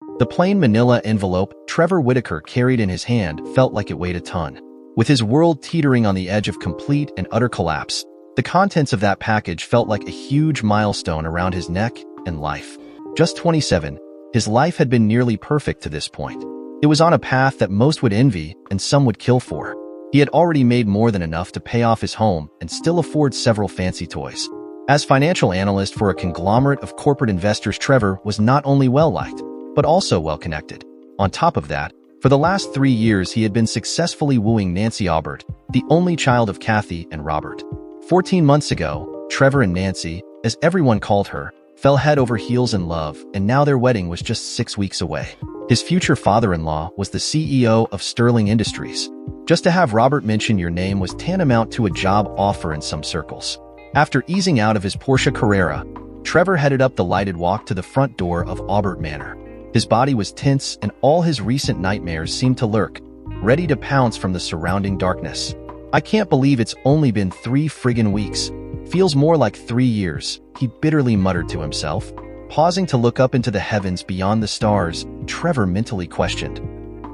The plain manila envelope Trevor Whitaker carried in his hand felt like it weighed a ton. With his world teetering on the edge of complete and utter collapse, the contents of that package felt like a huge milestone around his neck and life. Just 27, his life had been nearly perfect to this point. It was on a path that most would envy and some would kill for. He had already made more than enough to pay off his home and still afford several fancy toys. As financial analyst for a conglomerate of corporate investors, Trevor was not only well-liked, but also well-connected. On top of that, for the last 3 years he had been successfully wooing Nancy Aubert, the only child of Kathy and Robert. 14 months ago, Trevor and Nancy, as everyone called her, fell head over heels in love, and now their wedding was just 6 weeks away. His future father-in-law was the CEO of Sterling Industries. Just to have Robert mention your name was tantamount to a job offer in some circles. After easing out of his Porsche Carrera, Trevor headed up the lighted walk to the front door of Aubert Manor. His body was tense and all his recent nightmares seemed to lurk, ready to pounce from the surrounding darkness. "I can't believe it's only been 3 friggin' weeks. Feels more like 3 years, he bitterly muttered to himself. Pausing to look up into the heavens beyond the stars, Trevor mentally questioned,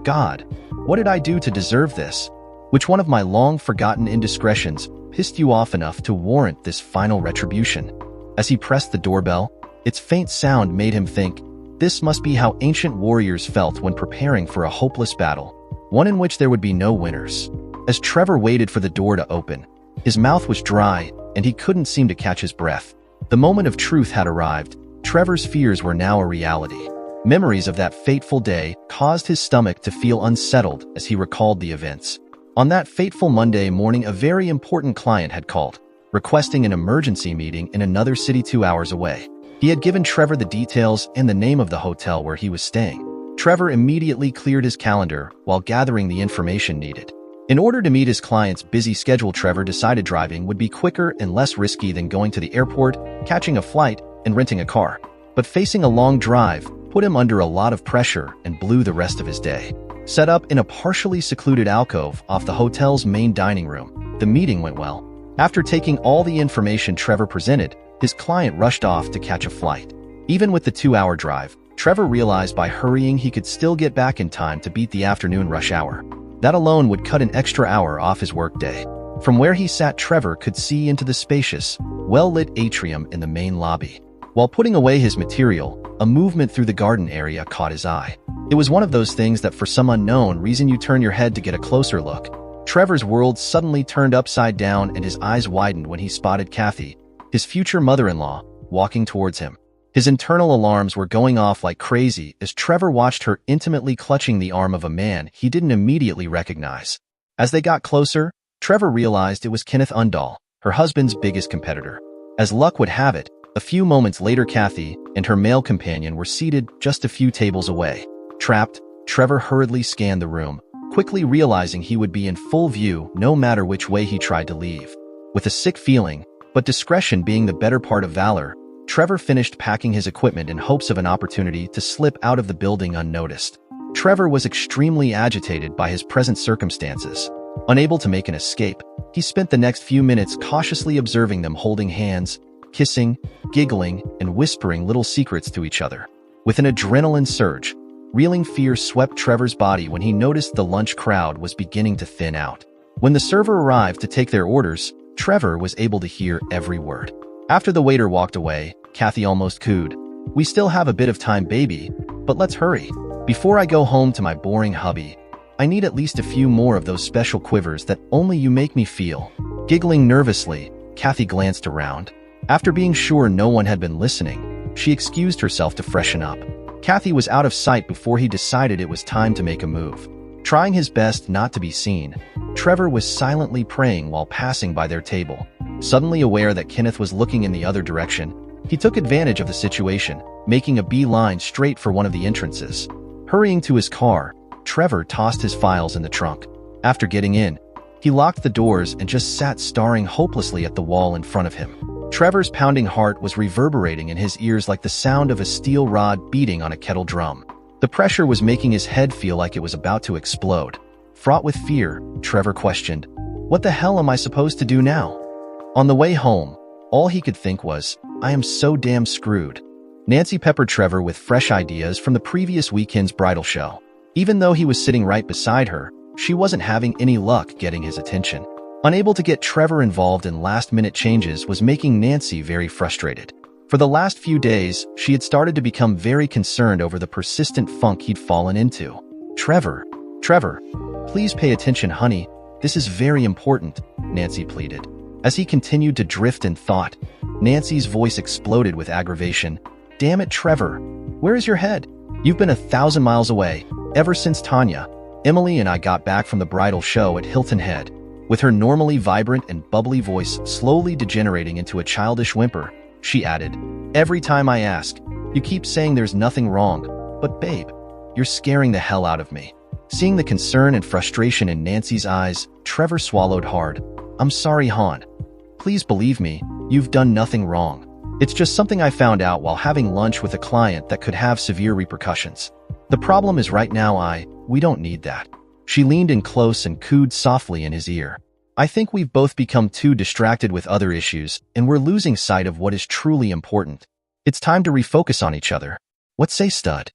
"God, what did I do to deserve this? Which one of my long-forgotten indiscretions pissed you off enough to warrant this final retribution?" As he pressed the doorbell, its faint sound made him think, this must be how ancient warriors felt when preparing for a hopeless battle, one in which there would be no winners. As Trevor waited for the door to open, his mouth was dry and he couldn't seem to catch his breath. The moment of truth had arrived. Trevor's fears were now a reality. Memories of that fateful day caused his stomach to feel unsettled as he recalled the events. On that fateful Monday morning, a very important client had called, requesting an emergency meeting in another city 2 hours away. He had given Trevor the details and the name of the hotel where he was staying. Trevor immediately cleared his calendar while gathering the information needed. In order to meet his client's busy schedule, Trevor decided driving would be quicker and less risky than going to the airport, catching a flight, and renting a car. But facing a long drive put him under a lot of pressure and blew the rest of his day. Set up in a partially secluded alcove off the hotel's main dining room, the meeting went well. After taking all the information Trevor presented, his client rushed off to catch a flight. Even with the 2-hour drive, Trevor realized by hurrying he could still get back in time to beat the afternoon rush hour. That alone would cut an extra hour off his workday. From where he sat, Trevor could see into the spacious, well-lit atrium in the main lobby. While putting away his material, a movement through the garden area caught his eye. It was one of those things that for some unknown reason you turn your head to get a closer look. Trevor's world suddenly turned upside down and his eyes widened when he spotted Kathy, his future mother-in-law, walking towards him. His internal alarms were going off like crazy as Trevor watched her intimately clutching the arm of a man he didn't immediately recognize. As they got closer, Trevor realized it was Kenneth Undahl, her husband's biggest competitor. As luck would have it, a few moments later Kathy and her male companion were seated just a few tables away. Trapped, Trevor hurriedly scanned the room, quickly realizing he would be in full view no matter which way he tried to leave. With a sick feeling, but discretion being the better part of valor, Trevor finished packing his equipment in hopes of an opportunity to slip out of the building unnoticed. Trevor was extremely agitated by his present circumstances. Unable to make an escape, he spent the next few minutes cautiously observing them holding hands, kissing, giggling, and whispering little secrets to each other. With an adrenaline surge, reeling fear swept Trevor's body when he noticed the lunch crowd was beginning to thin out. When the server arrived to take their orders, Trevor was able to hear every word. After the waiter walked away, Kathy almost cooed, "We still have a bit of time, baby, but let's hurry. Before I go home to my boring hubby, I need at least a few more of those special quivers that only you make me feel." Giggling nervously, Kathy glanced around. After being sure no one had been listening, she excused herself to freshen up. Kathy was out of sight before he decided it was time to make a move. Trying his best not to be seen, Trevor was silently praying while passing by their table. Suddenly aware that Kenneth was looking in the other direction, he took advantage of the situation, making a beeline straight for one of the entrances. Hurrying to his car, Trevor tossed his files in the trunk. After getting in, he locked the doors and just sat staring hopelessly at the wall in front of him. Trevor's pounding heart was reverberating in his ears like the sound of a steel rod beating on a kettle drum. The pressure was making his head feel like it was about to explode. Fraught with fear, Trevor questioned, "What the hell am I supposed to do now?" On the way home, all he could think was, "I am so damn screwed." Nancy peppered Trevor with fresh ideas from the previous weekend's bridal show. Even though he was sitting right beside her, she wasn't having any luck getting his attention. Unable to get Trevor involved in last-minute changes was making Nancy very frustrated. For the last few days, she had started to become very concerned over the persistent funk he'd fallen into. Trevor, please pay attention, honey. This is very important, Nancy pleaded. As he continued to drift in thought, Nancy's voice exploded with aggravation. Damn it, Trevor. Where is your head? You've been 1,000 miles away, ever since Tanya, Emily and I got back from the bridal show at Hilton Head. With her normally vibrant and bubbly voice slowly degenerating into a childish whimper, she added, every time I ask, you keep saying there's nothing wrong. But babe, you're scaring the hell out of me. Seeing the concern and frustration in Nancy's eyes, Trevor swallowed hard. I'm sorry, hon. Please believe me, you've done nothing wrong. It's just something I found out while having lunch with a client that could have severe repercussions. The problem is right now we don't need that. She leaned in close and cooed softly in his ear. I think we've both become too distracted with other issues, and we're losing sight of what is truly important. It's time to refocus on each other. What say, stud?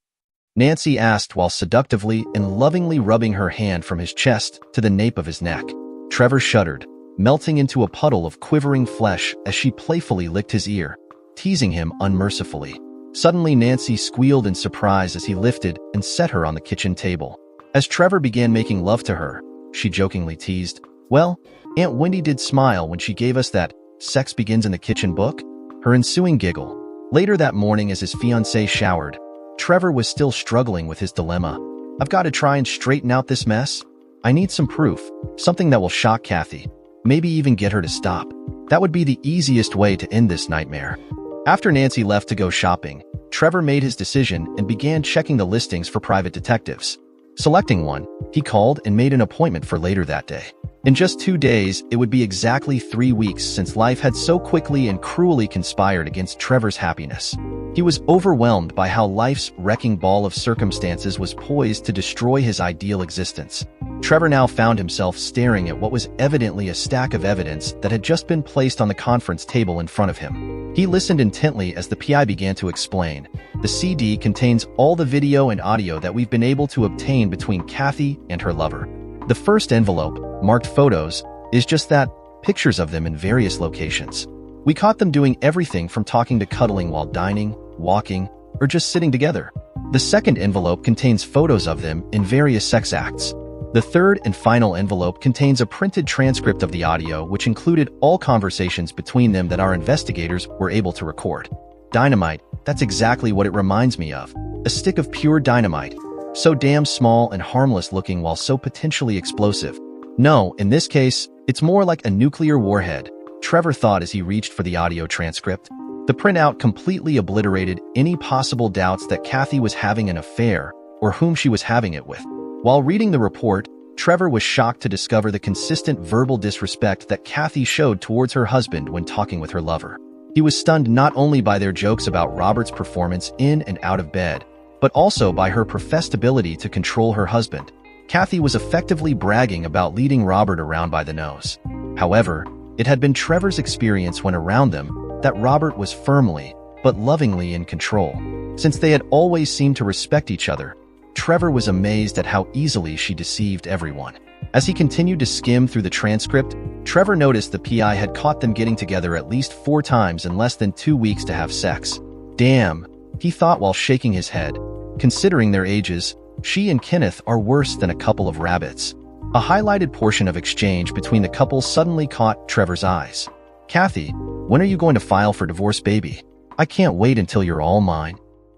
Nancy asked while seductively and lovingly rubbing her hand from his chest to the nape of his neck. Trevor shuddered, melting into a puddle of quivering flesh as she playfully licked his ear, teasing him unmercifully. Suddenly, Nancy squealed in surprise as he lifted and set her on the kitchen table. As Trevor began making love to her, she jokingly teased, well, Aunt Wendy did smile when she gave us that sex begins in the kitchen book. Her ensuing giggle. Later that morning as his fiancée showered, Trevor was still struggling with his dilemma. I've got to try and straighten out this mess. I need some proof, something that will shock Kathy, maybe even get her to stop. That would be the easiest way to end this nightmare. After Nancy left to go shopping, Trevor made his decision and began checking the listings for private detectives. Selecting one, he called and made an appointment for later that day. In just 2 days, it would be exactly 3 weeks since life had so quickly and cruelly conspired against Trevor's happiness. He was overwhelmed by how life's wrecking ball of circumstances was poised to destroy his ideal existence. Trevor now found himself staring at what was evidently a stack of evidence that had just been placed on the conference table in front of him. He listened intently as the PI began to explain. The CD contains all the video and audio that we've been able to obtain between Kathy and her lover. The first envelope, marked photos, is just that, pictures of them in various locations. We caught them doing everything from talking to cuddling while dining, walking, or just sitting together. The second envelope contains photos of them in various sex acts. The third and final envelope contains a printed transcript of the audio which included all conversations between them that our investigators were able to record. Dynamite, that's exactly what it reminds me of. A stick of pure dynamite. So damn small and harmless looking while so potentially explosive. No, in this case, it's more like a nuclear warhead, Trevor thought as he reached for the audio transcript. The printout completely obliterated any possible doubts that Kathy was having an affair or whom she was having it with. While reading the report, Trevor was shocked to discover the consistent verbal disrespect that Kathy showed towards her husband when talking with her lover. He was stunned not only by their jokes about Robert's performance in and out of bed, but also by her professed ability to control her husband. Kathy was effectively bragging about leading Robert around by the nose. However, it had been Trevor's experience when around them that Robert was firmly, but lovingly in control. Since they had always seemed to respect each other, Trevor was amazed at how easily she deceived everyone. As he continued to skim through the transcript, Trevor noticed the PI had caught them getting together at least 4 times in less than 2 weeks to have sex. Damn, he thought while shaking his head. Considering their ages, she and Kenneth are worse than a couple of rabbits. A highlighted portion of exchange between the couple suddenly caught Trevor's eyes. Kathy, when are you going to file for divorce, baby? I can't wait until you're all mine.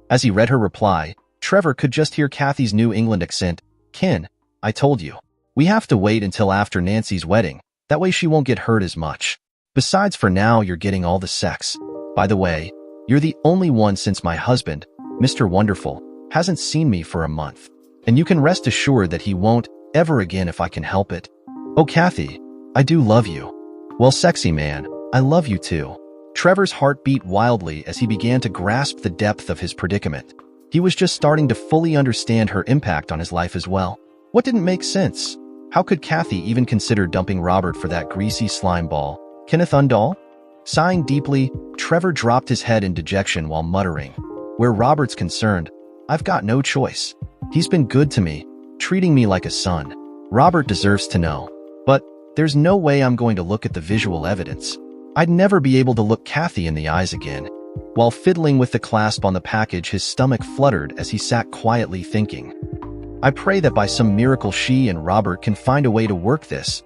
As he read her reply, Trevor could just hear Kathy's New England accent. Ken, I told you. We have to wait until after Nancy's wedding. That way she won't get hurt as much. Besides, for now, you're getting all the sex. By the way, you're the only one since my husband, Mr. Wonderful, hasn't seen me for a month. And you can rest assured that he won't ever again if I can help it. Oh, Kathy, I do love you. Well, sexy man, I love you too. Trevor's heart beat wildly as he began to grasp the depth of his predicament. He was just starting to fully understand her impact on his life as well. What didn't make sense? How could Kathy even consider dumping Robert for that greasy slime ball, Kenneth Undahl? Sighing deeply, Trevor dropped his head in dejection while muttering, Where Robert's concerned, I've got no choice. He's been good to me, treating me like a son. Robert deserves to know. But there's no way I'm going to look at the visual evidence. I'd never be able to look Kathy in the eyes again. While fiddling with the clasp on the package, his stomach fluttered as he sat quietly thinking. I pray that by some miracle she and Robert can find a way to work this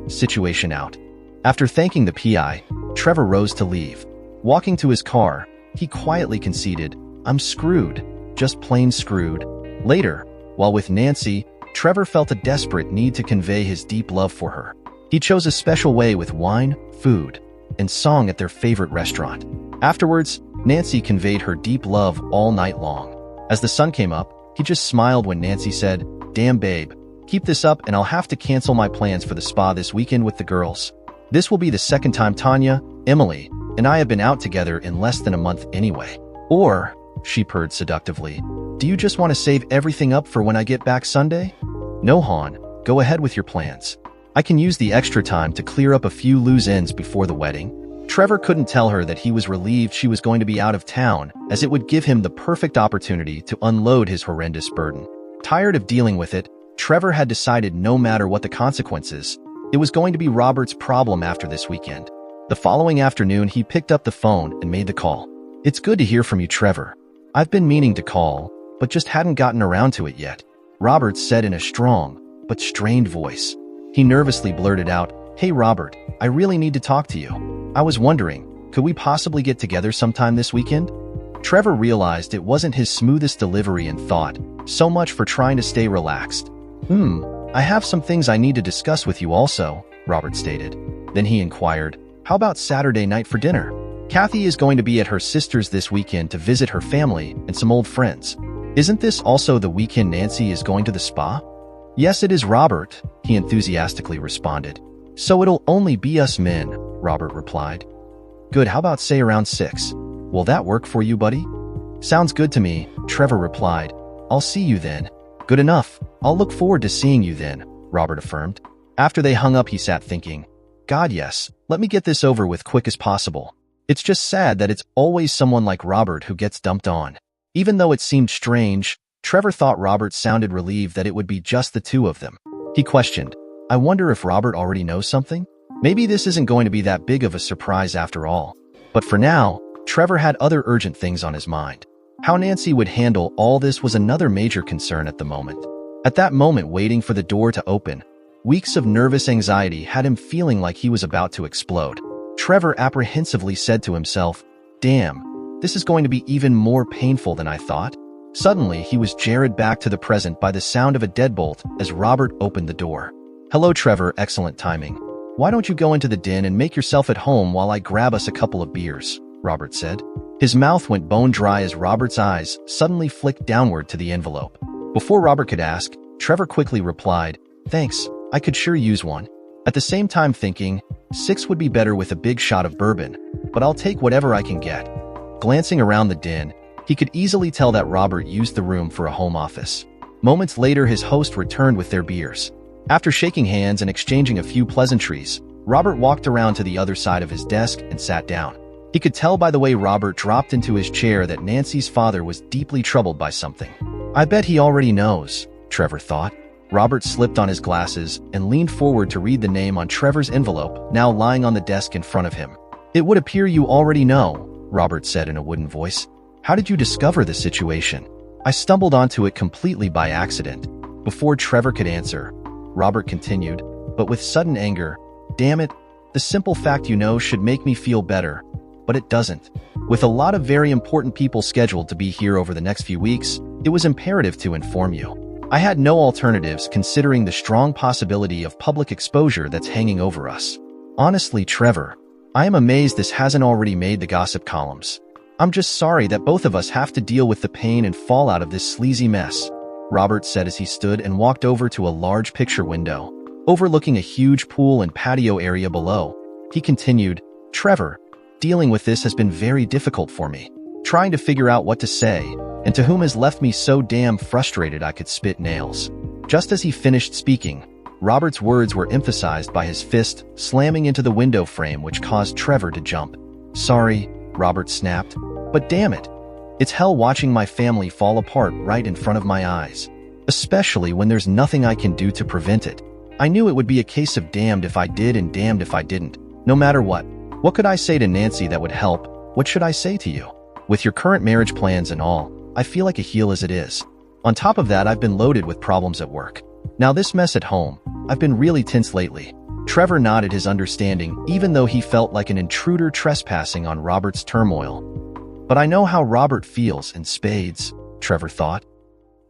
situation out. After thanking the PI, Trevor rose to leave. Walking to his car, he quietly conceded, "I'm screwed, just plain screwed." Later, while with Nancy, Trevor felt a desperate need to convey his deep love for her. He chose a special way with wine, food, and song at their favorite restaurant. Afterwards, Nancy conveyed her deep love all night long. As the sun came up, he just smiled when Nancy said, "Damn babe, keep this up and I'll have to cancel my plans for the spa this weekend with the girls. This will be the second time Tanya, Emily, and I have been out together in less than a month anyway." Or, she purred seductively, "Do you just want to save everything up for when I get back Sunday?" "No, hon, go ahead with your plans. I can use the extra time to clear up a few loose ends before the wedding." Trevor couldn't tell her that he was relieved she was going to be out of town, as it would give him the perfect opportunity to unload his horrendous burden. Tired of dealing with it, Trevor had decided no matter what the consequences, it was going to be Robert's problem after this weekend. The following afternoon, he picked up the phone and made the call. "It's good to hear from you, Trevor. I've been meaning to call, but just hadn't gotten around to it yet," Robert said in a strong but strained voice. He nervously blurted out, "Hey Robert, I really need to talk to you. I was wondering, could we possibly get together sometime this weekend?" Trevor realized it wasn't his smoothest delivery and thought, so much for trying to stay relaxed. I have some things I need to discuss with you also," Robert stated. Then he inquired, "How about Saturday night for dinner? Kathy is going to be at her sister's this weekend to visit her family and some old friends. Isn't this also the weekend Nancy is going to the spa?" "Yes, it is, Robert," he enthusiastically responded. "So it'll only be us men," Robert replied. "Good, how about say around 6? Will that work for you, buddy?" "Sounds good to me," Trevor replied. "I'll see you then." "Good enough. I'll look forward to seeing you then," Robert affirmed. After they hung up, he sat thinking, "God, yes, let me get this over with quick as possible. It's just sad that it's always someone like Robert who gets dumped on." Even though it seemed strange, Trevor thought Robert sounded relieved that it would be just the two of them. He questioned, "I wonder if Robert already knows something? Maybe this isn't going to be that big of a surprise after all." But for now, Trevor had other urgent things on his mind. How Nancy would handle all this was another major concern at the moment. At that moment, waiting for the door to open, weeks of nervous anxiety had him feeling like he was about to explode. Trevor apprehensively said to himself, "Damn, this is going to be even more painful than I thought." Suddenly, he was jarred back to the present by the sound of a deadbolt as Robert opened the door. "Hello, Trevor, excellent timing. Why don't you go into the den and make yourself at home while I grab us a couple of beers?" Robert said. His mouth went bone dry as Robert's eyes suddenly flicked downward to the envelope. Before Robert could ask, Trevor quickly replied, "Thanks, I could sure use one." At the same time thinking, 6 would be better with a big shot of bourbon, but I'll take whatever I can get. Glancing around the den, he could easily tell that Robert used the room for a home office. Moments later, his host returned with their beers. After shaking hands and exchanging a few pleasantries, Robert walked around to the other side of his desk and sat down. He could tell by the way Robert dropped into his chair that Nancy's father was deeply troubled by something. "I bet he already knows," Trevor thought. Robert slipped on his glasses and leaned forward to read the name on Trevor's envelope, now lying on the desk in front of him. "It would appear you already know," Robert said in a wooden voice. "How did you discover the situation?" "I stumbled onto it completely by accident." Before Trevor could answer, Robert continued, but with sudden anger, "Damn it, the simple fact you know should make me feel better, but it doesn't. With a lot of very important people scheduled to be here over the next few weeks, it was imperative to inform you. I had no alternatives considering the strong possibility of public exposure that's hanging over us. Honestly, Trevor, I am amazed this hasn't already made the gossip columns. I'm just sorry that both of us have to deal with the pain and fallout of this sleazy mess," Robert said as he stood and walked over to a large picture window, overlooking a huge pool and patio area below. He continued, "Trevor, dealing with this has been very difficult for me. Trying to figure out what to say, and to whom has left me so damn frustrated I could spit nails." Just as he finished speaking, Robert's words were emphasized by his fist slamming into the window frame, which caused Trevor to jump. "Sorry," Robert snapped, "but damn it. It's hell watching my family fall apart right in front of my eyes, especially when there's nothing I can do to prevent it. I knew it would be a case of damned if I did and damned if I didn't, no matter what. What could I say to Nancy that would help? What should I say to you? With your current marriage plans and all, I feel like a heel as it is. On top of that, I've been loaded with problems at work. Now this mess at home, I've been really tense lately. Trevor nodded his understanding, even though he felt like an intruder trespassing on Robert's turmoil. But I know how Robert feels in spades, Trevor thought.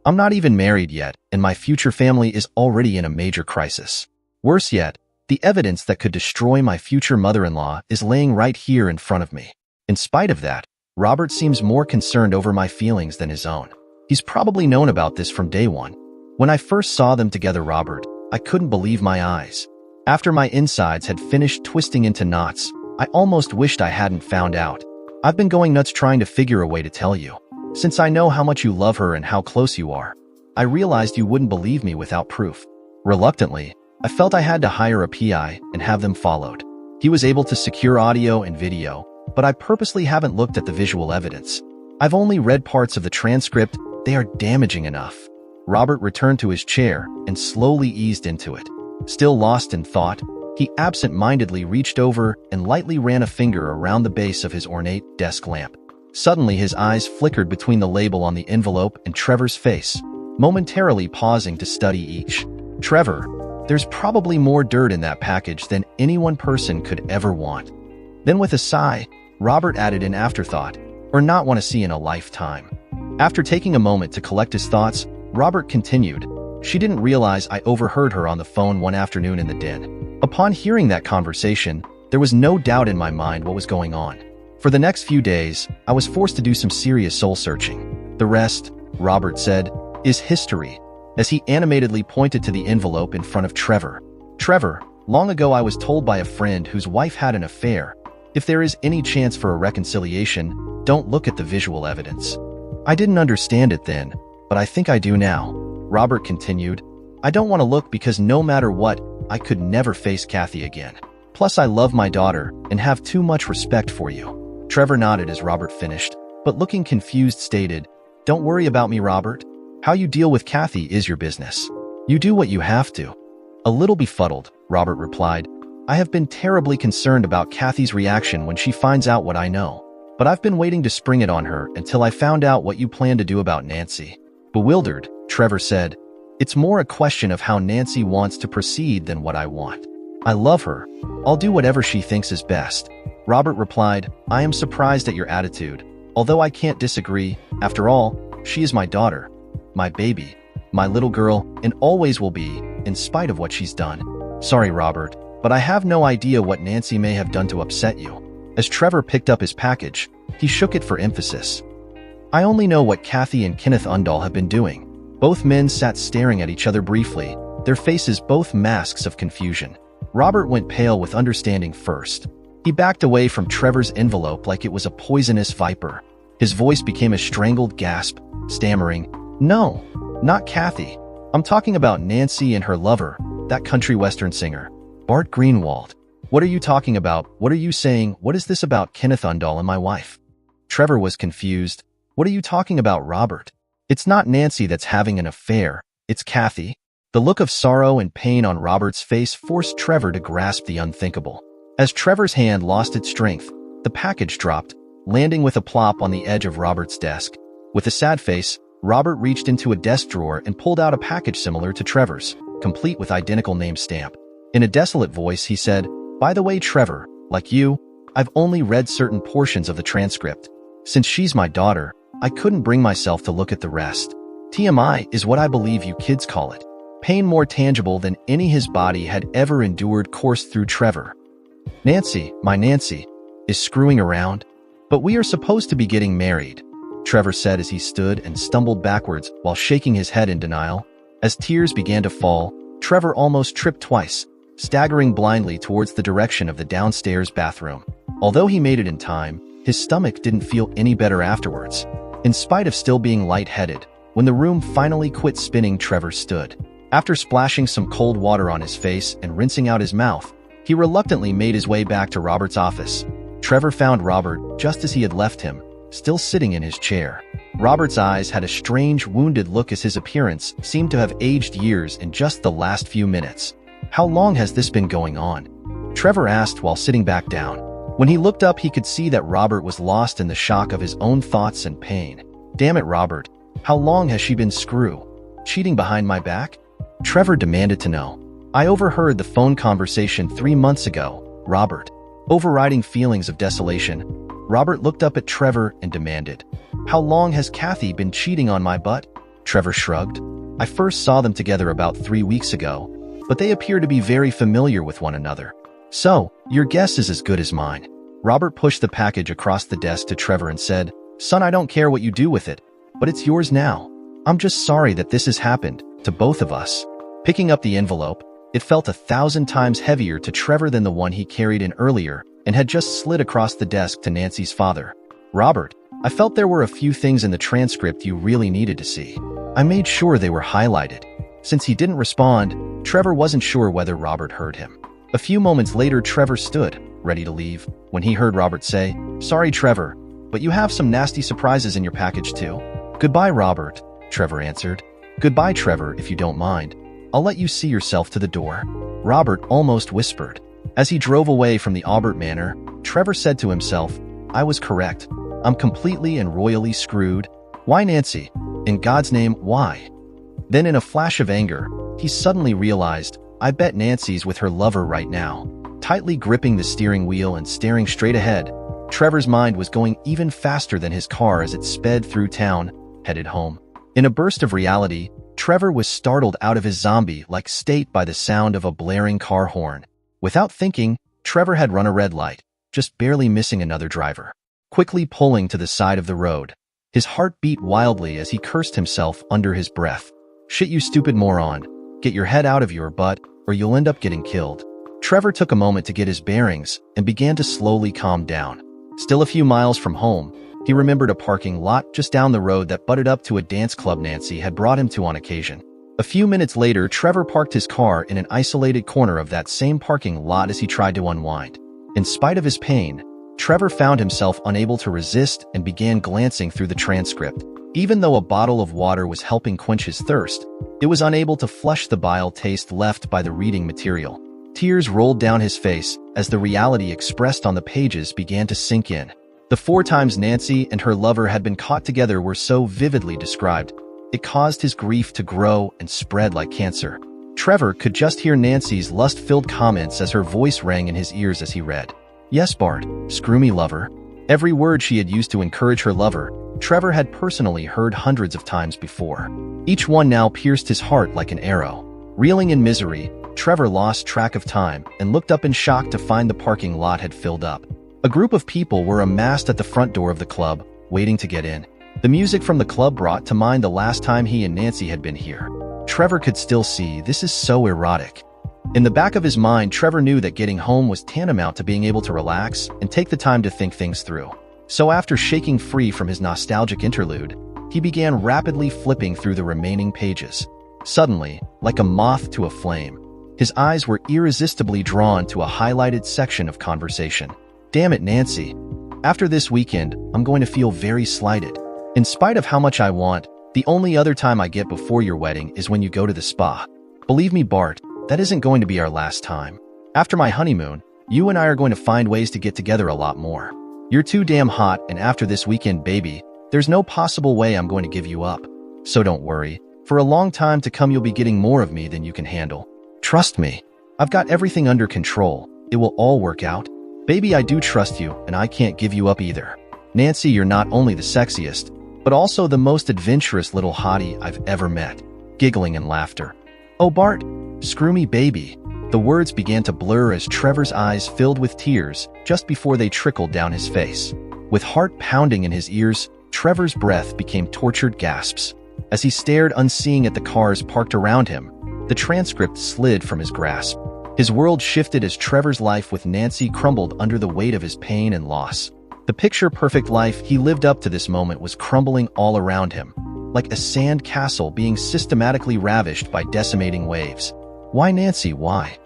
I'm not even married yet, and my future family is already in a major crisis. Worse yet, the evidence that could destroy my future mother-in-law is laying right here in front of me. In spite of that, Robert seems more concerned over my feelings than his own. He's probably known about this from day one. When I first saw them together, Robert, I couldn't believe my eyes. After my insides had finished twisting into knots, I almost wished I hadn't found out. I've been going nuts trying to figure a way to tell you. Since I know how much you love her and how close you are, I realized you wouldn't believe me without proof. Reluctantly, I felt I had to hire a PI and have them followed. He was able to secure audio and video, but I purposely haven't looked at the visual evidence. I've only read parts of the transcript. They are damaging enough. Robert returned to his chair and slowly eased into it. Still lost in thought, he absent-mindedly reached over and lightly ran a finger around the base of his ornate desk lamp. Suddenly, his eyes flickered between the label on the envelope and Trevor's face, momentarily pausing to study each. Trevor, there's probably more dirt in that package than any one person could ever want. Then with a sigh, Robert added in afterthought, or not want to see in a lifetime. After taking a moment to collect his thoughts, Robert continued, she didn't realize I overheard her on the phone one afternoon in the den. Upon hearing that conversation, there was no doubt in my mind what was going on. For the next few days, I was forced to do some serious soul-searching. The rest, Robert said, is history, as he animatedly pointed to the envelope in front of Trevor. Trevor, long ago I was told by a friend whose wife had an affair, if there is any chance for a reconciliation, don't look at the visual evidence. I didn't understand it then, but I think I do now. Robert continued, I don't want to look because no matter what, I could never face Kathy again. Plus I love my daughter and have too much respect for you. Trevor nodded as Robert finished, but looking confused stated, don't worry about me, Robert. How you deal with Kathy is your business. You do what you have to. A little befuddled, Robert replied, I have been terribly concerned about Kathy's reaction when she finds out what I know. But I've been waiting to spring it on her until I found out what you plan to do about Nancy. Bewildered, Trevor said, it's more a question of how Nancy wants to proceed than what I want. I love her. I'll do whatever she thinks is best. Robert replied, I am surprised at your attitude, although I can't disagree. After all, she is my daughter, my baby, my little girl, and always will be, in spite of what she's done. Sorry, Robert, but I have no idea what Nancy may have done to upset you. As Trevor picked up his package, he shook it for emphasis. I only know what Kathy and Kenneth Undall have been doing. Both men sat staring at each other briefly, their faces both masks of confusion. Robert went pale with understanding first. He backed away from Trevor's envelope like it was a poisonous viper. His voice became a strangled gasp, stammering, No, not Kathy. I'm talking about Nancy and her lover, that country western singer, Bart Greenwald. What are you talking about? What are you saying? What is this about Kenneth Undall and my wife? Trevor was confused. What are you talking about, Robert? It's not Nancy that's having an affair. It's Kathy. The look of sorrow and pain on Robert's face forced Trevor to grasp the unthinkable. As Trevor's hand lost its strength, the package dropped, landing with a plop on the edge of Robert's desk. With a sad face, Robert reached into a desk drawer and pulled out a package similar to Trevor's, complete with identical name stamp. In a desolate voice, he said, By the way, Trevor, like you, I've only read certain portions of the transcript. Since she's my daughter, I couldn't bring myself to look at the rest. TMI is what I believe you kids call it. Pain more tangible than any his body had ever endured coursed through Trevor. Nancy, my Nancy, is screwing around, but we are supposed to be getting married, Trevor said as he stood and stumbled backwards while shaking his head in denial. As tears began to fall, Trevor almost tripped twice, staggering blindly towards the direction of the downstairs bathroom. Although he made it in time, his stomach didn't feel any better afterwards. In spite of still being lightheaded, when the room finally quit spinning, Trevor stood. After splashing some cold water on his face and rinsing out his mouth, he reluctantly made his way back to Robert's office. Trevor found Robert just as he had left him, still sitting in his chair. Robert's eyes had a strange, wounded look as his appearance seemed to have aged years in just the last few minutes. "How long has this been going on?" Trevor asked while sitting back down. When he looked up, he could see that Robert was lost in the shock of his own thoughts and pain. "Damn it, Robert. How long has she been cheating behind my back?" Trevor demanded to know. "I overheard the phone conversation 3 months ago, Robert." Overriding feelings of desolation, Robert looked up at Trevor and demanded, "How long has Kathy been cheating on my butt?" Trevor shrugged. "I first saw them together about 3 weeks ago, but they appear to be very familiar with one another. So, your guess is as good as mine." Robert pushed the package across the desk to Trevor and said, "Son, I don't care what you do with it, but it's yours now. I'm just sorry that this has happened to both of us." Picking up the envelope, it felt 1,000 times heavier to Trevor than the one he carried in earlier and had just slid across the desk to Nancy's father. "Robert, I felt there were a few things in the transcript you really needed to see. I made sure they were highlighted." Since he didn't respond, Trevor wasn't sure whether Robert heard him. A few moments later, Trevor stood, ready to leave, when he heard Robert say, "Sorry, Trevor, but you have some nasty surprises in your package too." "Goodbye, Robert," Trevor answered. "Goodbye, Trevor, if you don't mind. I'll let you see yourself to the door," Robert almost whispered. As he drove away from the Aubert Manor, Trevor said to himself, "I was correct. I'm completely and royally screwed. Why Nancy? In God's name, why?" Then in a flash of anger, he suddenly realized, I bet Nancy's with her lover right now. Tightly gripping the steering wheel and staring straight ahead, Trevor's mind was going even faster than his car as it sped through town, headed home. In a burst of reality, Trevor was startled out of his zombie-like state by the sound of a blaring car horn. Without thinking, Trevor had run a red light, just barely missing another driver. Quickly pulling to the side of the road, his heart beat wildly as he cursed himself under his breath. "Shit, you stupid moron. Get your head out of your butt, or you'll end up getting killed." Trevor took a moment to get his bearings and began to slowly calm down. Still a few miles from home, he remembered a parking lot just down the road that butted up to a dance club Nancy had brought him to on occasion. A few minutes later, Trevor parked his car in an isolated corner of that same parking lot as he tried to unwind. In spite of his pain, Trevor found himself unable to resist and began glancing through the transcript. Even though a bottle of water was helping quench his thirst, it was unable to flush the bile taste left by the reading material. Tears rolled down his face as the reality expressed on the pages began to sink in. The 4 times Nancy and her lover had been caught together were so vividly described, it caused his grief to grow and spread like cancer. Trevor could just hear Nancy's lust-filled comments as her voice rang in his ears as he read. "Yes, Bart, screw me, lover." Every word she had used to encourage her lover, Trevor had personally heard hundreds of times before. Each one now pierced his heart like an arrow. Reeling in misery, Trevor lost track of time and looked up in shock to find the parking lot had filled up. A group of people were amassed at the front door of the club, waiting to get in. The music from the club brought to mind the last time he and Nancy had been here. Trevor could still see, this is so erotic. In the back of his mind, Trevor knew that getting home was tantamount to being able to relax and take the time to think things through. So after shaking free from his nostalgic interlude, he began rapidly flipping through the remaining pages. Suddenly, like a moth to a flame, his eyes were irresistibly drawn to a highlighted section of conversation. "Damn it, Nancy. After this weekend, I'm going to feel very slighted. In spite of how much I want, the only other time I get before your wedding is when you go to the spa. Believe me, Bart, that isn't going to be our last time. After my honeymoon, you and I are going to find ways to get together a lot more. You're too damn hot, and after this weekend, baby, there's no possible way I'm going to give you up. So don't worry. For a long time to come, you'll be getting more of me than you can handle. Trust me. I've got everything under control. It will all work out. Baby, I do trust you, and I can't give you up either. Nancy, you're not only the sexiest, but also the most adventurous little hottie I've ever met." Giggling and laughter. "Oh, Bart, screw me, baby." The words began to blur as Trevor's eyes filled with tears just before they trickled down his face. With heart pounding in his ears, Trevor's breath became tortured gasps. As he stared unseeing at the cars parked around him, the transcript slid from his grasp. His world shifted as Trevor's life with Nancy crumbled under the weight of his pain and loss. The picture-perfect life he lived up to this moment was crumbling all around him, like a sand castle being systematically ravished by decimating waves. "Why, Nancy, why?"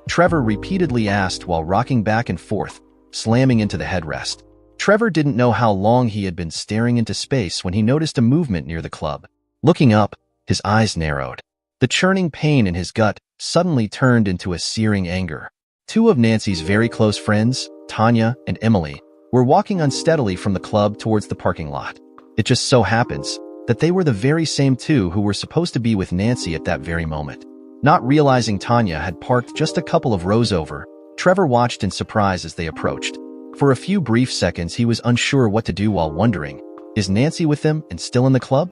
Trevor repeatedly asked while rocking back and forth, slamming into the headrest. Trevor didn't know how long he had been staring into space when he noticed a movement near the club. Looking up, his eyes narrowed. The churning pain in his gut suddenly turned into a searing anger. Two of Nancy's very close friends, Tanya and Emily, were walking unsteadily from the club towards the parking lot. It just so happens that they were the very same two who were supposed to be with Nancy at that very moment. Not realizing Tanya had parked just a couple of rows over, Trevor watched in surprise as they approached. For a few brief seconds, he was unsure what to do while wondering, is Nancy with them and still in the club?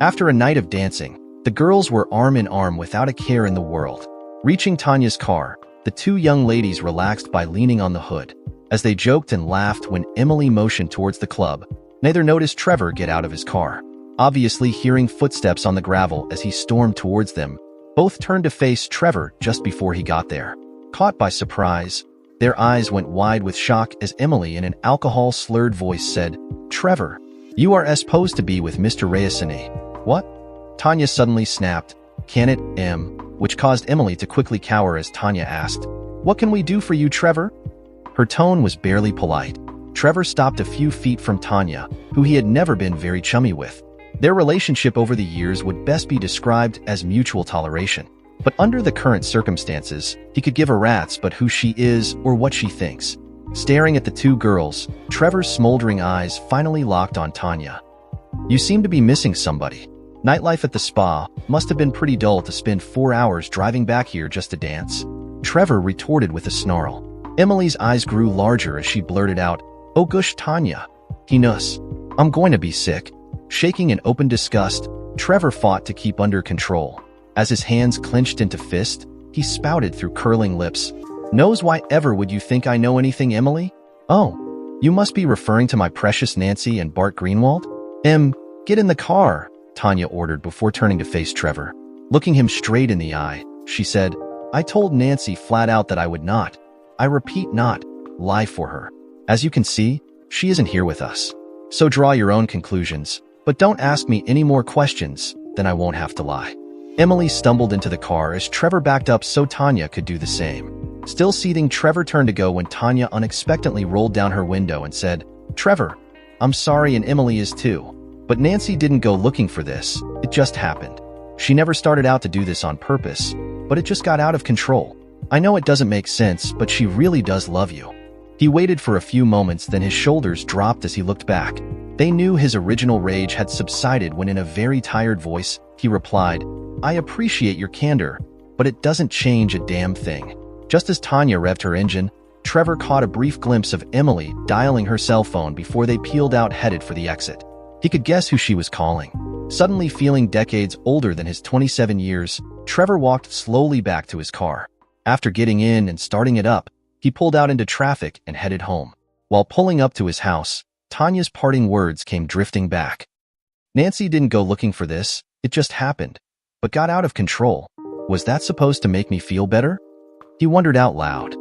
After a night of dancing, the girls were arm in arm without a care in the world. Reaching Tanya's car, the two young ladies relaxed by leaning on the hood. As they joked and laughed when Emily motioned towards the club, neither noticed Trevor get out of his car. Obviously hearing footsteps on the gravel as he stormed towards them, both turned to face Trevor just before he got there. Caught by surprise, their eyes went wide with shock as Emily in an alcohol-slurred voice said, "Trevor, you are supposed to be with Mr. Reyesini." "What?" Tanya suddenly snapped, "Can it, which caused Emily to quickly cower as Tanya asked, "What can we do for you, Trevor?" Her tone was barely polite. Trevor stopped a few feet from Tanya, who he had never been very chummy with. Their relationship over the years would best be described as mutual toleration. But under the current circumstances, he could give a rat's but who she is or what she thinks. Staring at the two girls, Trevor's smoldering eyes finally locked on Tanya. "You seem to be missing somebody. Nightlife at the spa must have been pretty dull to spend 4 hours driving back here just to dance," Trevor retorted with a snarl. Emily's eyes grew larger as she blurted out, "Oh gosh, Tanya. He knows. I'm going to be sick." Shaking in open disgust, Trevor fought to keep under control. As his hands clenched into fist, he spouted through curling lips, "Knows why ever would you think I know anything, Emily? Oh, you must be referring to my precious Nancy and Bart Greenwald? Get in the car," Tanya ordered before turning to face Trevor. Looking him straight in the eye, she said, "I told Nancy flat out that I would not, I repeat not, lie for her. As you can see, she isn't here with us. So draw your own conclusions, but don't ask me any more questions, then I won't have to lie." Emily stumbled into the car as Trevor backed up so Tanya could do the same. Still seething, Trevor turned to go when Tanya unexpectedly rolled down her window and said, "Trevor, I'm sorry and Emily is too. But Nancy didn't go looking for this, it just happened. She never started out to do this on purpose, but it just got out of control. I know it doesn't make sense, but she really does love you." He waited for a few moments, then his shoulders dropped as he looked back. They knew his original rage had subsided when in a very tired voice, he replied, "I appreciate your candor, but it doesn't change a damn thing." Just as Tanya revved her engine, Trevor caught a brief glimpse of Emily dialing her cell phone before they peeled out headed for the exit. He could guess who she was calling. Suddenly feeling decades older than his 27 years, Trevor walked slowly back to his car. After getting in and starting it up, he pulled out into traffic and headed home. While pulling up to his house, Tanya's parting words came drifting back. "Nancy didn't go looking for this, it just happened, but got out of control. Was that supposed to make me feel better?" He wondered out loud.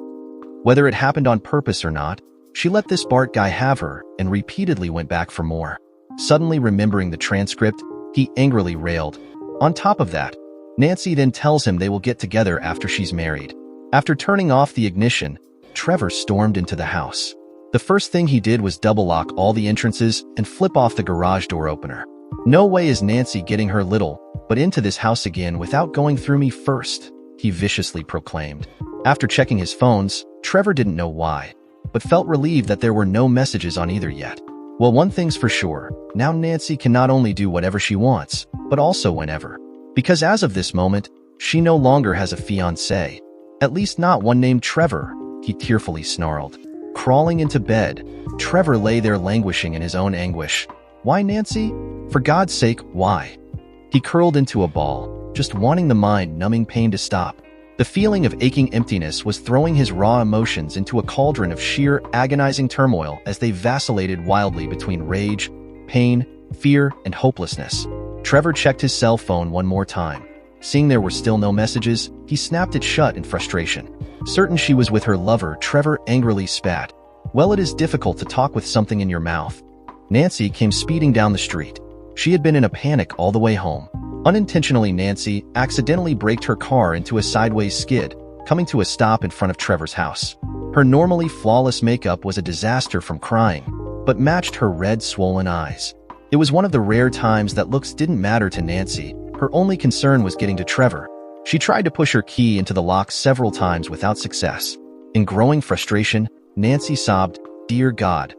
Whether it happened on purpose or not, she let this Bart guy have her and repeatedly went back for more. Suddenly remembering the transcript, he angrily railed. On top of that, Nancy then tells him they will get together after she's married. After turning off the ignition, Trevor stormed into the house. The first thing he did was double lock all the entrances and flip off the garage door opener. "No way is Nancy getting her little, but into this house again without going through me first," he viciously proclaimed. After checking his phones, Trevor didn't know why, but felt relieved that there were no messages on either yet. Well, one thing's for sure, now Nancy can not only do whatever she wants, but also whenever. Because as of this moment, she no longer has a fiancé. At least not one named Trevor, he tearfully snarled. Crawling into bed, Trevor lay there languishing in his own anguish. Why Nancy? For God's sake, why? He curled into a ball, just wanting the mind-numbing pain to stop. The feeling of aching emptiness was throwing his raw emotions into a cauldron of sheer, agonizing turmoil as they vacillated wildly between rage, pain, fear, and hopelessness. Trevor checked his cell phone one more time. Seeing there were still no messages, he snapped it shut in frustration. Certain she was with her lover, Trevor angrily spat. Well, it is difficult to talk with something in your mouth. Nancy came speeding down the street. She had been in a panic all the way home. Unintentionally, Nancy accidentally braked her car into a sideways skid, coming to a stop in front of Trevor's house. Her normally flawless makeup was a disaster from crying. but matched her red, swollen eyes. It was one of the rare times that looks didn't matter to Nancy. Her only concern was getting to Trevor. She tried to push her key into the lock several times without success. In growing frustration, Nancy sobbed, "Dear God,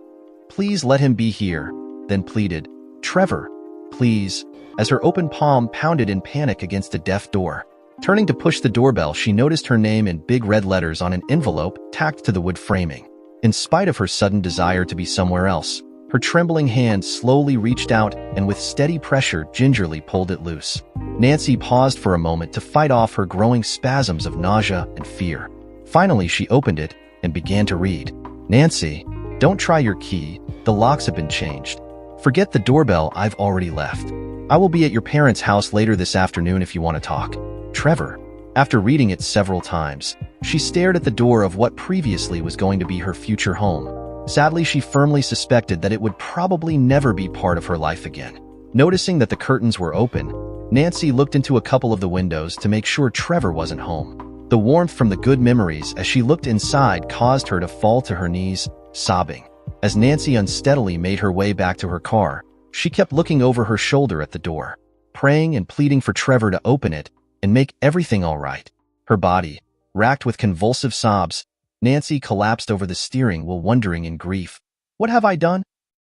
please let him be here," then pleaded, "Trevor, please," as her open palm pounded in panic against the deaf door. Turning to push the doorbell, she noticed her name in big red letters on an envelope tacked to the wood framing. In spite of her sudden desire to be somewhere else, her trembling hand slowly reached out and with steady pressure gingerly pulled it loose. Nancy paused for a moment to fight off her growing spasms of nausea and fear. Finally, she opened it and began to read. "Nancy, don't try your key. The locks have been changed. Forget the doorbell, I've already left. I will be at your parents' house later this afternoon if you want to talk. Trevor." After reading it several times, she stared at the door of what previously was going to be her future home. Sadly, she firmly suspected that it would probably never be part of her life again. Noticing that the curtains were open, Nancy looked into a couple of the windows to make sure Trevor wasn't home. The warmth from the good memories as she looked inside caused her to fall to her knees, sobbing. As Nancy unsteadily made her way back to her car, she kept looking over her shoulder at the door, praying and pleading for Trevor to open it and make everything all right. Her body, racked with convulsive sobs, Nancy collapsed over the steering wheel, wondering in grief, "What have I done?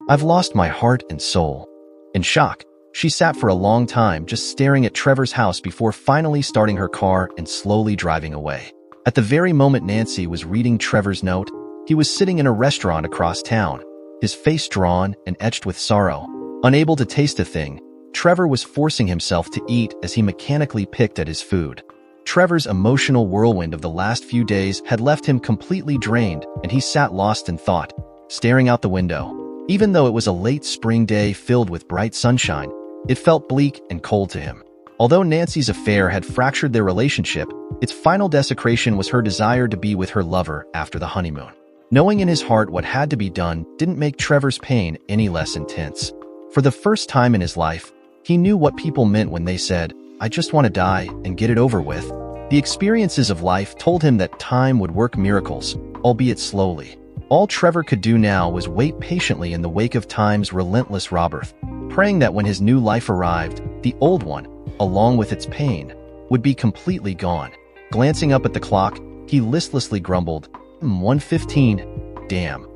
I've lost my heart and soul." In shock, she sat for a long time just staring at Trevor's house before finally starting her car and slowly driving away. At the very moment Nancy was reading Trevor's note, he was sitting in a restaurant across town, his face drawn and etched with sorrow. Unable to taste a thing, Trevor was forcing himself to eat as he mechanically picked at his food. Trevor's emotional whirlwind of the last few days had left him completely drained, and he sat lost in thought, staring out the window. Even though it was a late spring day filled with bright sunshine, it felt bleak and cold to him. Although Nancy's affair had fractured their relationship, its final desecration was her desire to be with her lover after the honeymoon. Knowing in his heart what had to be done didn't make Trevor's pain any less intense. For the first time in his life, he knew what people meant when they said, "I just want to die and get it over with." The experiences of life told him that time would work miracles, albeit slowly. All Trevor could do now was wait patiently in the wake of time's relentless rebirth, praying that when his new life arrived, the old one, along with its pain, would be completely gone. Glancing up at the clock, he listlessly grumbled, 1:15, damn.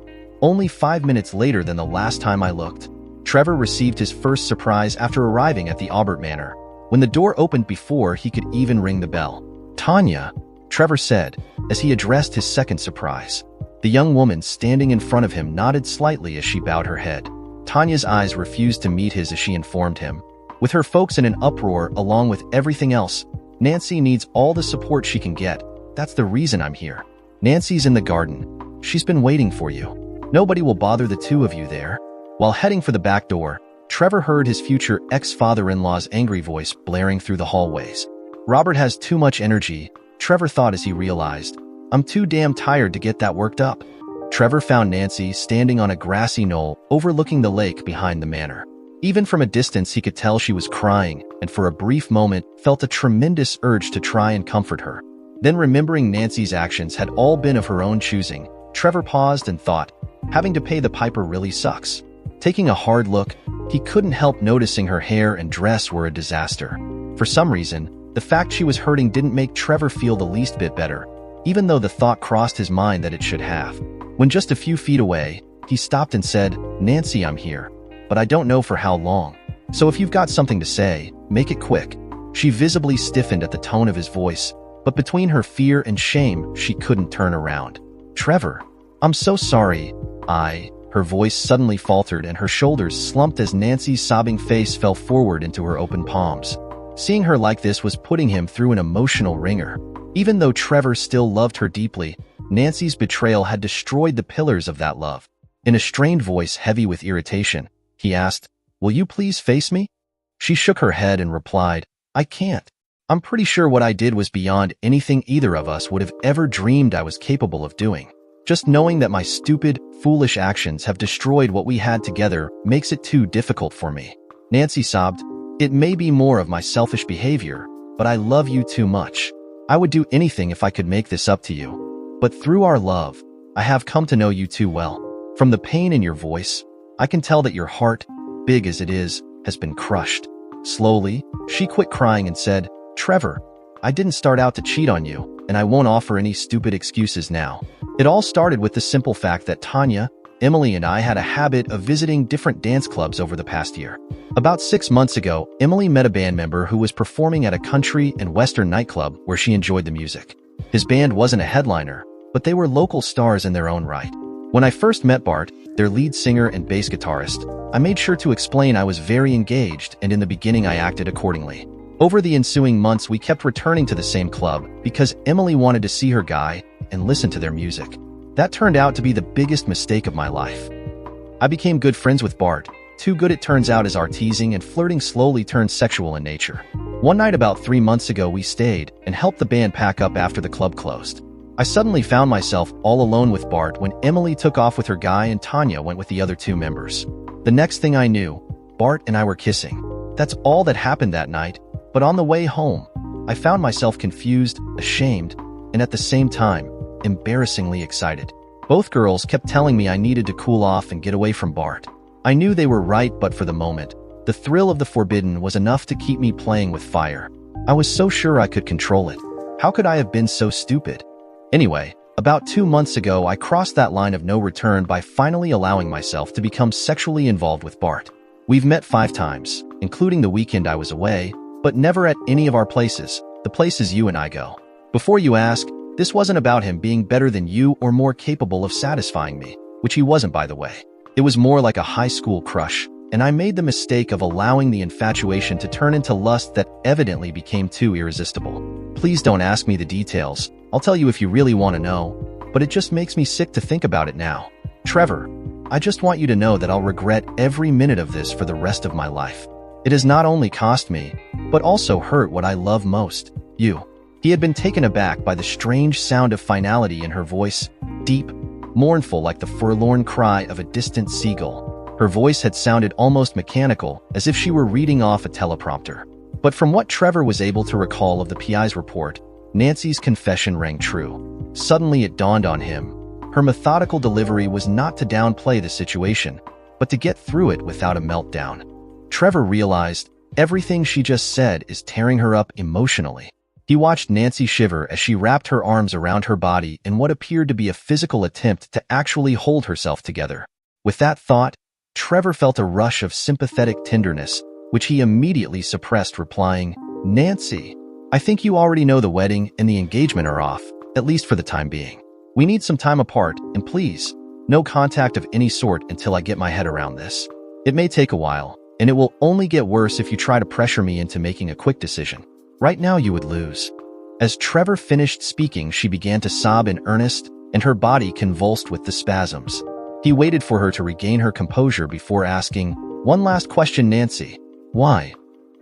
Only 5 minutes later than the last time I looked. Trevor received his first surprise after arriving at the Aubert Manor, when the door opened before he could even ring the bell. "Tanya," Trevor said, as he addressed his second surprise. The young woman standing in front of him nodded slightly as she bowed her head. Tanya's eyes refused to meet his as she informed him. With her folks in an uproar along with everything else, Nancy needs all the support she can get. That's the reason I'm here. Nancy's in the garden. She's been waiting for you. Nobody will bother the two of you there. While heading for the back door, Trevor heard his future ex-father-in-law's angry voice blaring through the hallways. "Robert has too much energy," Trevor thought as he realized. "I'm too damn tired to get that worked up." Trevor found Nancy standing on a grassy knoll overlooking the lake behind the manor. Even from a distance he could tell she was crying, and for a brief moment felt a tremendous urge to try and comfort her. Then remembering Nancy's actions had all been of her own choosing, Trevor paused and thought, having to pay the piper really sucks. Taking a hard look, he couldn't help noticing her hair and dress were a disaster. For some reason, the fact she was hurting didn't make Trevor feel the least bit better, even though the thought crossed his mind that it should have. When just a few feet away, he stopped and said, "Nancy, I'm here, but I don't know for how long. So if you've got something to say, make it quick." She visibly stiffened at the tone of his voice, but between her fear and shame, she couldn't turn around. "Trevor, I'm so sorry. Her voice suddenly faltered and her shoulders slumped as Nancy's sobbing face fell forward into her open palms. Seeing her like this was putting him through an emotional ringer. Even though Trevor still loved her deeply, Nancy's betrayal had destroyed the pillars of that love. In a strained voice heavy with irritation, he asked, "Will you please face me?" She shook her head and replied, "I can't. I'm pretty sure what I did was beyond anything either of us would have ever dreamed I was capable of doing. Just knowing that my stupid, foolish actions have destroyed what we had together makes it too difficult for me." Nancy sobbed, "It may be more of my selfish behavior, but I love you too much. I would do anything if I could make this up to you. But through our love, I have come to know you too well." From the pain in your voice, I can tell that your heart, big as it is, has been crushed. Slowly, she quit crying and said, Trevor, I didn't start out to cheat on you, and I won't offer any stupid excuses now. It all started with the simple fact that Tanya, Emily, and I had a habit of visiting different dance clubs over the past year. About 6 months ago, Emily met a band member who was performing at a country and western nightclub where she enjoyed the music. His band wasn't a headliner, but they were local stars in their own right. When I first met Bart, their lead singer and bass guitarist, I made sure to explain I was very engaged, and in the beginning I acted accordingly. Over the ensuing months, we kept returning to the same club because Emily wanted to see her guy and listen to their music. That turned out to be the biggest mistake of my life. I became good friends with Bart, too good it turns out, as our teasing and flirting slowly turned sexual in nature. One night about 3 months ago, we stayed and helped the band pack up after the club closed. I suddenly found myself all alone with Bart when Emily took off with her guy and Tanya went with the other 2 members. The next thing I knew, Bart and I were kissing. That's all that happened that night, but on the way home, I found myself confused, ashamed, and at the same time, embarrassingly excited. Both girls kept telling me I needed to cool off and get away from Bart. I knew they were right, but for the moment, the thrill of the forbidden was enough to keep me playing with fire. I was so sure I could control it. How could I have been so stupid? Anyway, about 2 months ago, I crossed that line of no return by finally allowing myself to become sexually involved with Bart. We've met 5 times, including the weekend I was away, but never at any of our places, the places you and I go. Before you ask, this wasn't about him being better than you or more capable of satisfying me, which he wasn't, by the way. It was more like a high school crush, and I made the mistake of allowing the infatuation to turn into lust that evidently became too irresistible. Please don't ask me the details. I'll tell you if you really want to know, but it just makes me sick to think about it now. Trevor, I just want you to know that I'll regret every minute of this for the rest of my life. It has not only cost me, but also hurt what I love most, you. He had been taken aback by the strange sound of finality in her voice, deep, mournful like the forlorn cry of a distant seagull. Her voice had sounded almost mechanical, as if she were reading off a teleprompter. But from what Trevor was able to recall of the PI's report, Nancy's confession rang true. Suddenly it dawned on him. Her methodical delivery was not to downplay the situation, but to get through it without a meltdown. Trevor realized everything she just said is tearing her up emotionally. He watched Nancy shiver as she wrapped her arms around her body in what appeared to be a physical attempt to actually hold herself together. With that thought, Trevor felt a rush of sympathetic tenderness, which he immediately suppressed, replying, Nancy, I think you already know the wedding and the engagement are off, at least for the time being. We need some time apart, and please, no contact of any sort until I get my head around this. It may take a while, and it will only get worse if you try to pressure me into making a quick decision. Right now you would lose. As Trevor finished speaking, she began to sob in earnest, and her body convulsed with the spasms. He waited for her to regain her composure before asking, one last question, Nancy. Why?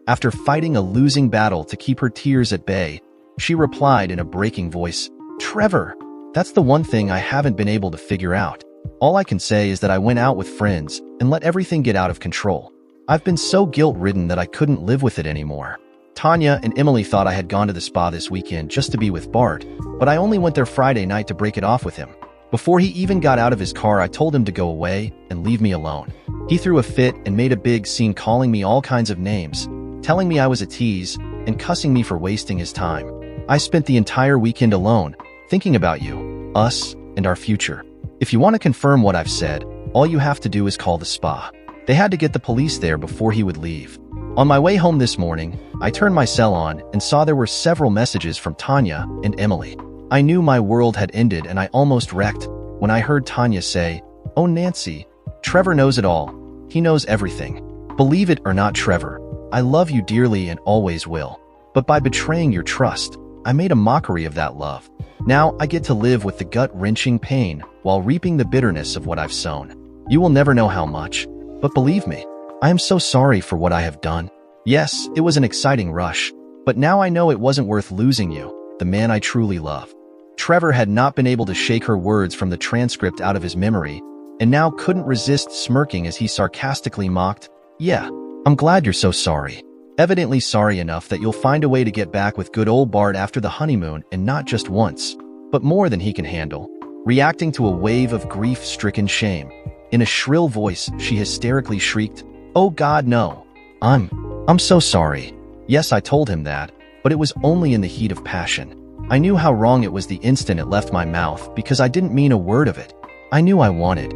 After fighting a losing battle to keep her tears at bay, she replied in a breaking voice, Trevor, that's the one thing I haven't been able to figure out. All I can say is that I went out with friends and let everything get out of control. I've been so guilt-ridden that I couldn't live with it anymore. Tanya and Emily thought I had gone to the spa this weekend just to be with Bart, but I only went there Friday night to break it off with him. Before he even got out of his car, I told him to go away and leave me alone. He threw a fit and made a big scene, calling me all kinds of names, telling me I was a tease, and cussing me for wasting his time. I spent the entire weekend alone, thinking about you, us, and our future. If you want to confirm what I've said, all you have to do is call the spa. They had to get the police there before he would leave. On my way home this morning, I turned my cell on and saw there were several messages from Tanya and Emily. I knew my world had ended, and I almost wrecked when I heard Tanya say, Oh, Nancy, Trevor knows it all. He knows everything. Believe it or not, Trevor, I love you dearly and always will. But by betraying your trust, I made a mockery of that love. Now I get to live with the gut-wrenching pain while reaping the bitterness of what I've sown. You will never know how much, but believe me, I am so sorry for what I have done. Yes, it was an exciting rush, but now I know it wasn't worth losing you, the man I truly love. Trevor had not been able to shake her words from the transcript out of his memory, and now couldn't resist smirking as he sarcastically mocked, Yeah, I'm glad you're so sorry. Evidently sorry enough that you'll find a way to get back with good old Bart after the honeymoon, and not just once, but more than he can handle. Reacting to a wave of grief-stricken shame, In a shrill voice, she hysterically shrieked, "Oh God, no. I'm so sorry." Yes, I told him that, but it was only in the heat of passion. I knew how wrong it was the instant it left my mouth because I didn't mean a word of it. I knew I wanted.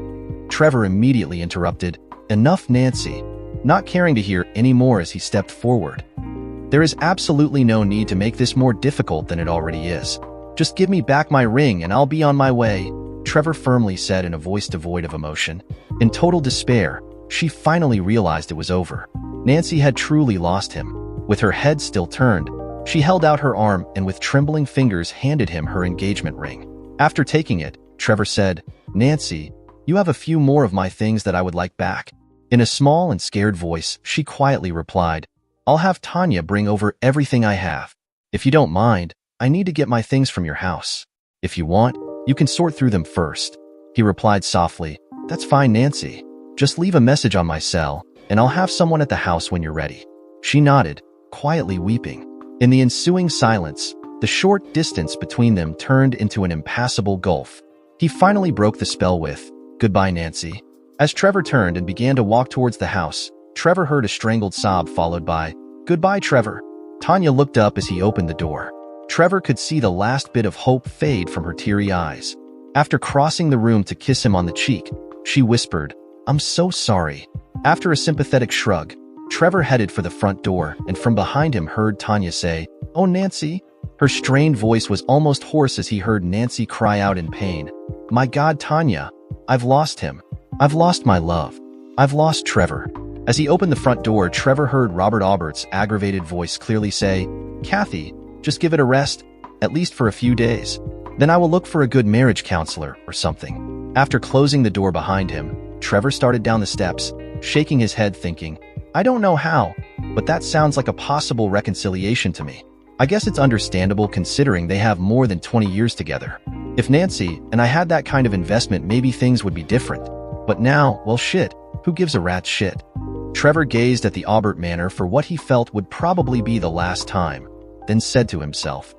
Trevor immediately interrupted, "Enough, Nancy," not caring to hear any more as he stepped forward. "There is absolutely no need to make this more difficult than it already is. Just give me back my ring and I'll be on my way," Trevor firmly said in a voice devoid of emotion. In total despair, she finally realized it was over. Nancy had truly lost him. With her head still turned, she held out her arm and with trembling fingers handed him her engagement ring. After taking it, Trevor said, "Nancy, you have a few more of my things that I would like back." In a small and scared voice, she quietly replied, "I'll have Tanya bring over everything I have. If you don't mind, I need to get my things from your house. If you want, you can sort through them first." He replied softly, "That's fine, Nancy. Just leave a message on my cell, and I'll have someone at the house when you're ready." She nodded, quietly weeping. In the ensuing silence, the short distance between them turned into an impassable gulf. He finally broke the spell with, "Goodbye, Nancy." As Trevor turned and began to walk towards the house, Trevor heard a strangled sob followed by, "Goodbye, Trevor." Tanya looked up as he opened the door. Trevor could see the last bit of hope fade from her teary eyes. After crossing the room to kiss him on the cheek, she whispered, "I'm so sorry." After a sympathetic shrug, Trevor headed for the front door and from behind him heard Tanya say, "Oh, Nancy." Her strained voice was almost hoarse as he heard Nancy cry out in pain, "My God, Tanya, I've lost him. I've lost my love. I've lost Trevor." As he opened the front door, Trevor heard Robert Aubert's aggravated voice clearly say, "Kathy, just give it a rest, at least for a few days. Then I will look for a good marriage counselor or something." After closing the door behind him, Trevor started down the steps, shaking his head thinking, "I don't know how, but that sounds like a possible reconciliation to me. I guess it's understandable considering they have more than 20 years together. If Nancy and I had that kind of investment, maybe things would be different. But now, well shit, who gives a rat's shit?" Trevor gazed at the Aubert manor for what he felt would probably be the last time, then said to himself,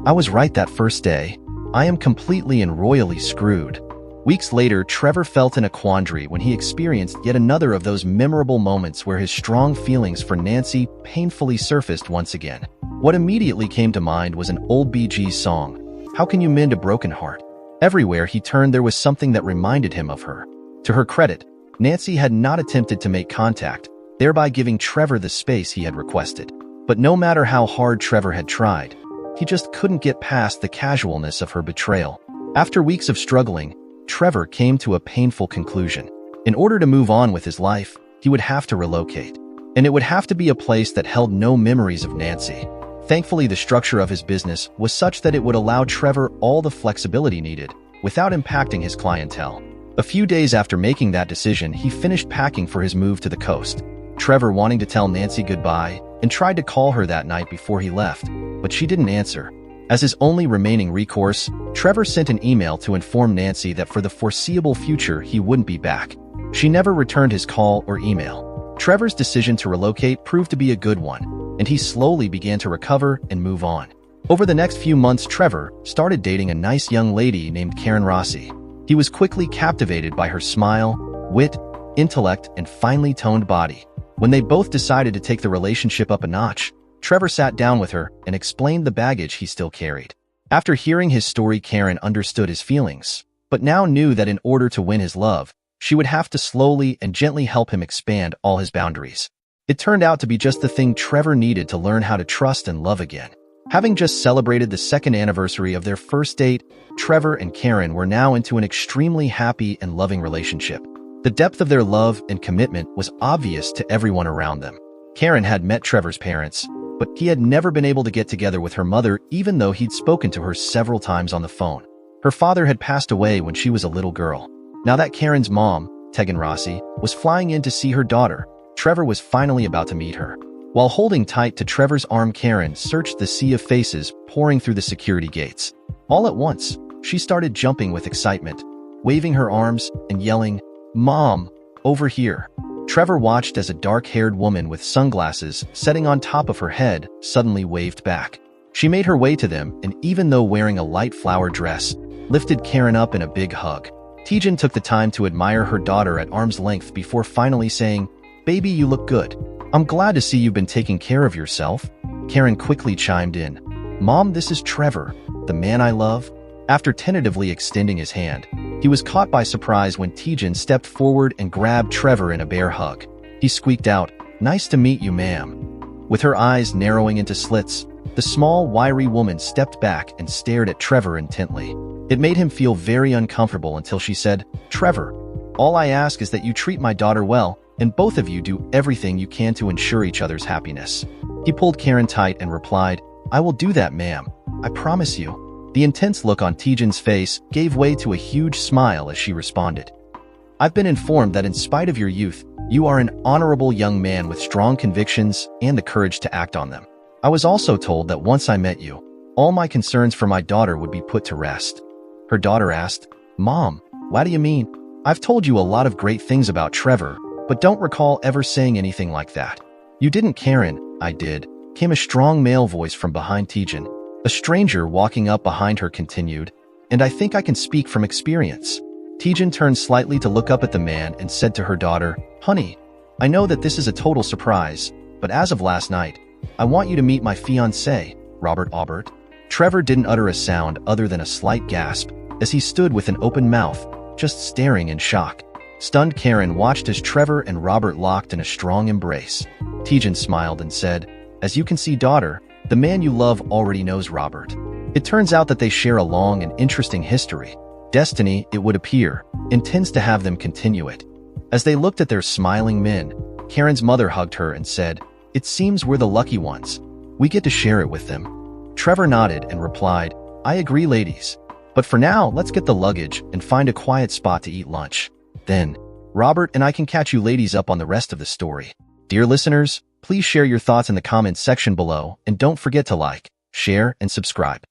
"I was right that first day. I am completely and royally screwed." Weeks later, Trevor felt in a quandary when he experienced yet another of those memorable moments where his strong feelings for Nancy painfully surfaced once again. What immediately came to mind was an old Bee Gees song, "How Can You Mend a Broken Heart?" Everywhere he turned there was something that reminded him of her. To her credit, Nancy had not attempted to make contact, thereby giving Trevor the space he had requested. But no matter how hard Trevor had tried, he just couldn't get past the casualness of her betrayal. After weeks of struggling, Trevor came to a painful conclusion. In order to move on with his life, he would have to relocate. And it would have to be a place that held no memories of Nancy. Thankfully, the structure of his business was such that it would allow Trevor all the flexibility needed, without impacting his clientele. A few days after making that decision, he finished packing for his move to the coast. Trevor wanting to tell Nancy goodbye and tried to call her that night before he left, but she didn't answer. As his only remaining recourse, Trevor sent an email to inform Nancy that for the foreseeable future he wouldn't be back. She never returned his call or email. Trevor's decision to relocate proved to be a good one, and he slowly began to recover and move on. Over the next few months, Trevor started dating a nice young lady named Karen Rossi. He was quickly captivated by her smile, wit, intellect, and finely toned body. When they both decided to take the relationship up a notch, Trevor sat down with her and explained the baggage he still carried. After hearing his story, Karen understood his feelings, but now knew that in order to win his love, she would have to slowly and gently help him expand all his boundaries. It turned out to be just the thing Trevor needed to learn how to trust and love again. Having just celebrated the second anniversary of their first date, Trevor and Karen were now into an extremely happy and loving relationship. The depth of their love and commitment was obvious to everyone around them. Karen had met Trevor's parents, but he had never been able to get together with her mother even though he'd spoken to her several times on the phone. Her father had passed away when she was a little girl. Now that Karen's mom, Tegan Rossi, was flying in to see her daughter, Trevor was finally about to meet her. While holding tight to Trevor's arm, Karen searched the sea of faces pouring through the security gates. All at once, she started jumping with excitement, waving her arms and yelling, "Mom, over here." Trevor watched as a dark-haired woman with sunglasses sitting on top of her head suddenly waved back. She made her way to them and, even though wearing a light flower dress, lifted Karen up in a big hug. Tejan took the time to admire her daughter at arm's length before finally saying, "Baby, you look good. I'm glad to see you've been taking care of yourself." Karen quickly chimed in, "Mom, this is Trevor, the man I love." After tentatively extending his hand, he was caught by surprise when Tejan stepped forward and grabbed Trevor in a bear hug. He squeaked out, "Nice to meet you, ma'am." With her eyes narrowing into slits, the small, wiry woman stepped back and stared at Trevor intently. It made him feel very uncomfortable until she said, "Trevor, all I ask is that you treat my daughter well, and both of you do everything you can to ensure each other's happiness." He pulled Karen tight and replied, "I will do that, ma'am. I promise you." The intense look on Tejan's face gave way to a huge smile as she responded, "I've been informed that in spite of your youth, you are an honorable young man with strong convictions and the courage to act on them. I was also told that once I met you, all my concerns for my daughter would be put to rest." Her daughter asked, "Mom, what do you mean? I've told you a lot of great things about Trevor, but don't recall ever saying anything like that." "You didn't, Karen." "I did," came a strong male voice from behind Tejan. A stranger walking up behind her continued, "And I think I can speak from experience." Tejan turned slightly to look up at the man and said to her daughter, "Honey, I know that this is a total surprise, but as of last night, I want you to meet my fiancé, Robert Aubert." Trevor didn't utter a sound other than a slight gasp as he stood with an open mouth, just staring in shock. Stunned Karen watched as Trevor and Robert locked in a strong embrace. Tejan smiled and said, "As you can see, daughter, the man you love already knows Robert. It turns out that they share a long and interesting history. Destiny, it would appear, intends to have them continue it." As they looked at their smiling men, Karen's mother hugged her and said, "It seems we're the lucky ones. We get to share it with them." Trevor nodded and replied, "I agree, ladies. But for now, let's get the luggage and find a quiet spot to eat lunch. Then, Robert and I can catch you ladies up on the rest of the story." Dear listeners, please share your thoughts in the comments section below and don't forget to like, share, and subscribe.